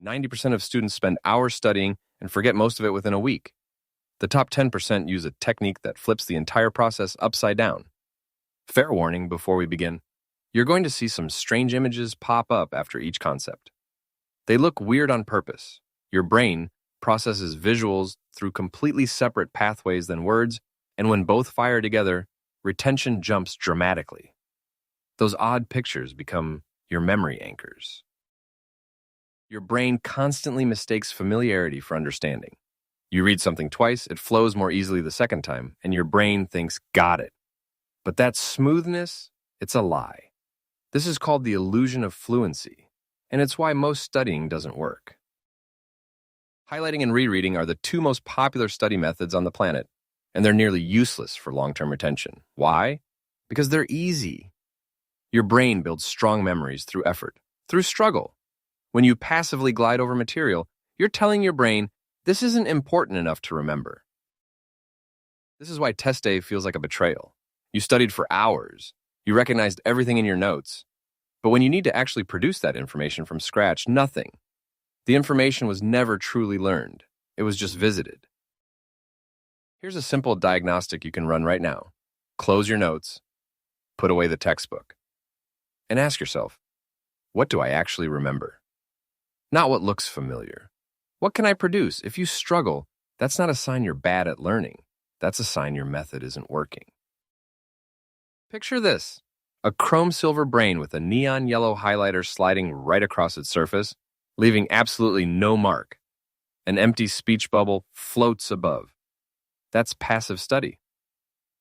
90% of students spend hours studying and forget most of it within a week. The top 10% use a technique that flips the entire process upside down. Fair warning before we begin. You're going to see some strange images pop up after each concept. They look weird on purpose. Your brain processes visuals through completely separate pathways than words, and when both fire together, retention jumps dramatically. Those odd pictures become your memory anchors. Your brain constantly mistakes familiarity for understanding. You read something twice, it flows more easily the second time, and your brain thinks, got it. But that smoothness, it's a lie. This is called the illusion of fluency, and it's why most studying doesn't work. Highlighting and rereading are the two most popular study methods on the planet, and they're nearly useless for long-term retention. Why? Because they're easy. Your brain builds strong memories through effort, through struggle. When you passively glide over material, you're telling your brain, this isn't important enough to remember. This is why test day feels like a betrayal. You studied for hours. You recognized everything in your notes. But when you need to actually produce that information from scratch, nothing. The information was never truly learned. It was just visited. Here's a simple diagnostic you can run right now. Close your notes, put away the textbook, and ask yourself, what do I actually remember? Not what looks familiar. What can I produce? If you struggle, that's not a sign you're bad at learning. That's a sign your method isn't working. Picture this, a chrome silver brain with a neon yellow highlighter sliding right across its surface, leaving absolutely no mark. An empty speech bubble floats above. That's passive study.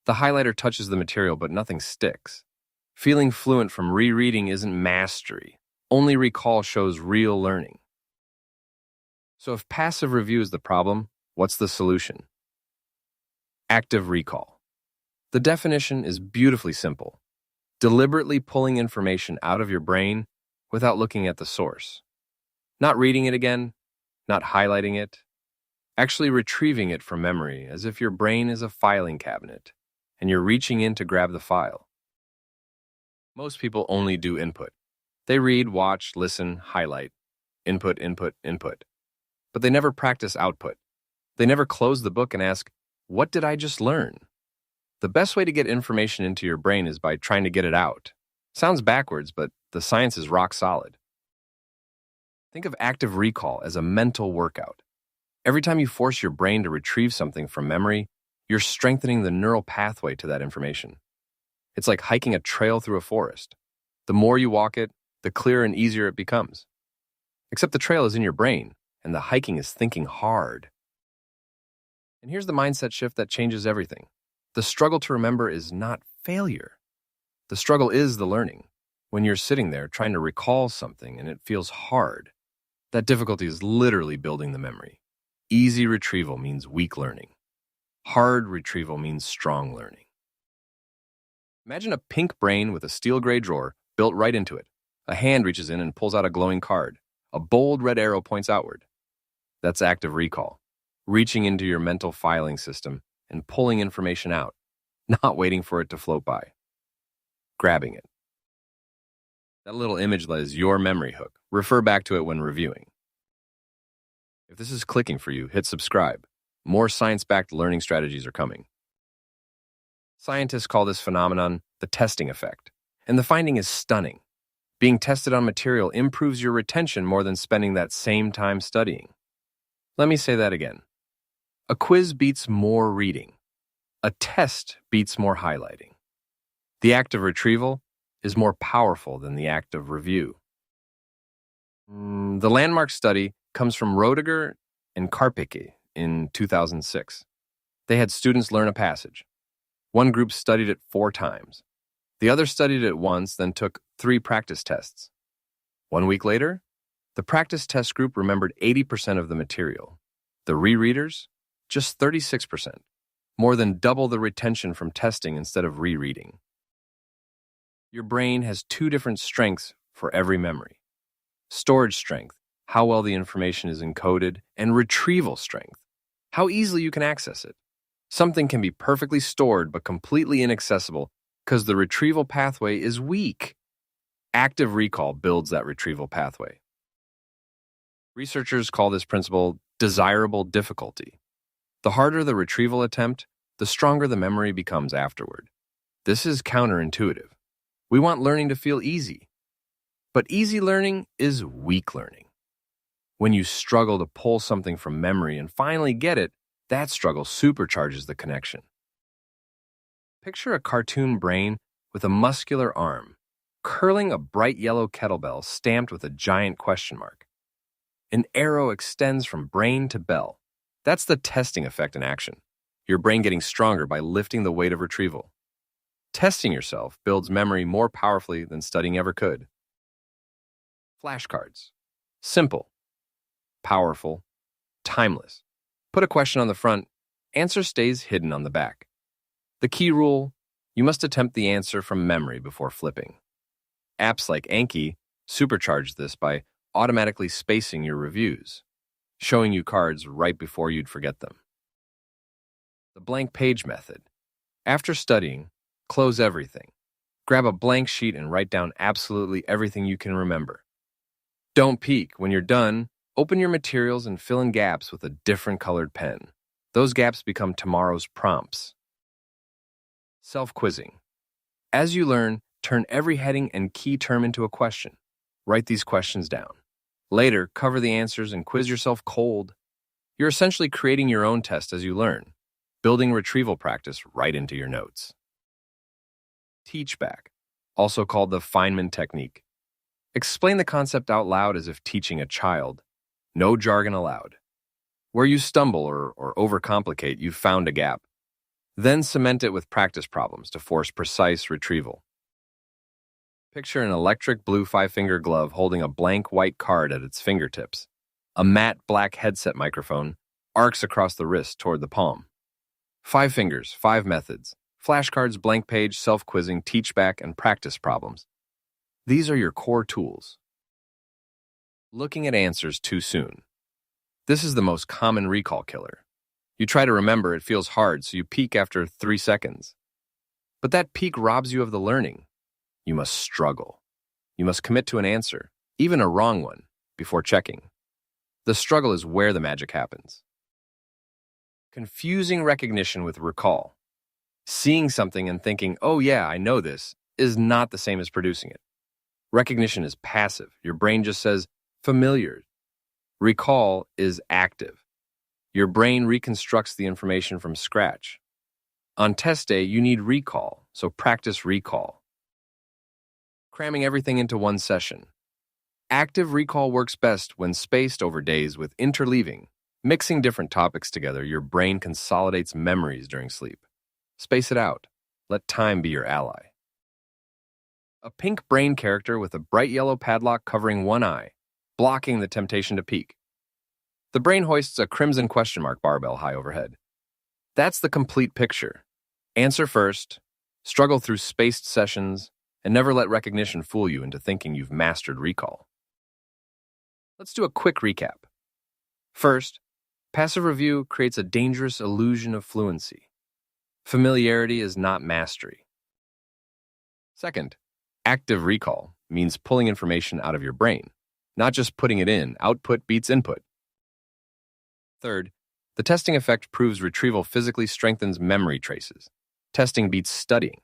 The highlighter touches the material, but nothing sticks. Feeling fluent from rereading isn't mastery. Only recall shows real learning. So if passive review is the problem, what's the solution? Active recall. The definition is beautifully simple. Deliberately pulling information out of your brain without looking at the source. Not reading it again, not highlighting it, actually retrieving it from memory as if your brain is a filing cabinet and you're reaching in to grab the file. Most people only do input. They read, watch, listen, highlight. Input, input, input. But they never practice output. They never close the book and ask, what did I just learn? The best way to get information into your brain is by trying to get it out. Sounds backwards, but the science is rock solid. Think of active recall as a mental workout. Every time you force your brain to retrieve something from memory, you're strengthening the neural pathway to that information. It's like hiking a trail through a forest. The more you walk it, the clearer and easier it becomes. Except the trail is in your brain, and the hiking is thinking hard. And here's the mindset shift that changes everything. The struggle to remember is not failure. The struggle is the learning. When you're sitting there trying to recall something and it feels hard, that difficulty is literally building the memory. Easy retrieval means weak learning. Hard retrieval means strong learning. Imagine a pink brain with a steel gray drawer built right into it. A hand reaches in and pulls out a glowing card. A bold red arrow points outward. That's active recall. Reaching into your mental filing system and pulling information out, not waiting for it to float by. Grabbing it. That little image is your memory hook. Refer back to it when reviewing. If this is clicking for you, hit subscribe. More science-backed learning strategies are coming. Scientists call this phenomenon the testing effect, and the finding is stunning. Being tested on material improves your retention more than spending that same time studying. Let me say that again. A quiz beats more reading. A test beats more highlighting. The act of retrieval is more powerful than the act of review. The landmark study comes from Roediger and Karpicke in 2006. They had students learn a passage. One group studied it 4 times. The other studied it once, then took 3 practice tests. 1 week later, the practice test group remembered 80% of the material. The rereaders, just 36%, more than double the retention from testing instead of rereading. Your brain has 2 different strengths for every memory. Storage strength, how well the information is encoded, and retrieval strength, how easily you can access it. Something can be perfectly stored but completely inaccessible because the retrieval pathway is weak. Active recall builds that retrieval pathway. Researchers call this principle desirable difficulty. The harder the retrieval attempt, the stronger the memory becomes afterward. This is counterintuitive. We want learning to feel easy. But easy learning is weak learning. When you struggle to pull something from memory and finally get it, that struggle supercharges the connection. Picture a cartoon brain with a muscular arm, curling a bright yellow kettlebell stamped with a giant question mark. An arrow extends from brain to bell. That's the testing effect in action. Your brain getting stronger by lifting the weight of retrieval. Testing yourself builds memory more powerfully than studying ever could. Flashcards. Simple, powerful, timeless. Put a question on the front, answer stays hidden on the back. The key rule, you must attempt the answer from memory before flipping. Apps like Anki supercharge this by automatically spacing your reviews, showing you cards right before you'd forget them. The blank page method. After studying, close everything. Grab a blank sheet and write down absolutely everything you can remember. Don't peek. When you're done, open your materials and fill in gaps with a different colored pen. Those gaps become tomorrow's prompts. Self-quizzing. As you learn, turn every heading and key term into a question. Write these questions down. Later, cover the answers and quiz yourself cold. You're essentially creating your own test as you learn, building retrieval practice right into your notes. Teach back, also called the Feynman technique. Explain the concept out loud as if teaching a child. No jargon allowed. Where you stumble or overcomplicate, you've found a gap. Then cement it with practice problems to force precise retrieval. Picture an electric blue 5-finger glove holding a blank white card at its fingertips. A matte black headset microphone arcs across the wrist toward the palm. 5 fingers, 5 methods. Flashcards, blank page, self-quizzing, teach back, and practice problems. These are your core tools. Looking at answers too soon. This is the most common recall killer. You try to remember, it feels hard, so you peek after 3 seconds. But that peek robs you of the learning. You must struggle. You must commit to an answer, even a wrong one, before checking. The struggle is where the magic happens. Confusing recognition with recall. Seeing something and thinking, oh yeah, I know this, is not the same as producing it. Recognition is passive. Your brain just says, familiar. Recall is active. Your brain reconstructs the information from scratch. On test day, you need recall, so practice recall. Cramming everything into one session. Active recall works best when spaced over days with interleaving. Mixing different topics together, your brain consolidates memories during sleep. Space it out. Let time be your ally. A pink brain character with a bright yellow padlock covering one eye, blocking the temptation to peek. The brain hoists a crimson question mark barbell high overhead. That's the complete picture. Answer first, struggle through spaced sessions, and never let recognition fool you into thinking you've mastered recall. Let's do a quick recap. First, passive review creates a dangerous illusion of fluency. Familiarity is not mastery. Second, active recall means pulling information out of your brain, not just putting it in. Output beats input. Third, the testing effect proves retrieval physically strengthens memory traces. Testing beats studying.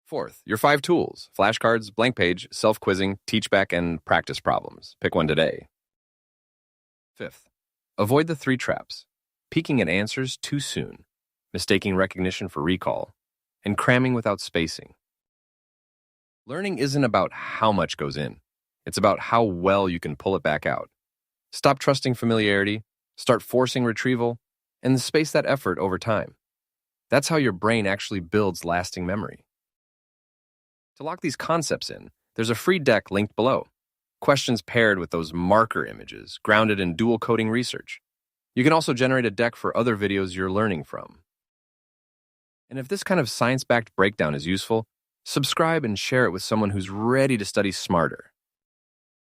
Fourth, your 5 tools: flashcards, blank page, self-quizzing, teach back, and practice problems. Pick one today. Fifth, avoid the 3 traps: peeking at answers too soon, mistaking recognition for recall, and cramming without spacing. Learning isn't about how much goes in. It's about how well you can pull it back out. Stop trusting familiarity, start forcing retrieval, and space that effort over time. That's how your brain actually builds lasting memory. To lock these concepts in, there's a free deck linked below. Questions paired with those marker images, grounded in dual coding research. You can also generate a deck for other videos you're learning from. And if this kind of science-backed breakdown is useful, subscribe and share it with someone who's ready to study smarter.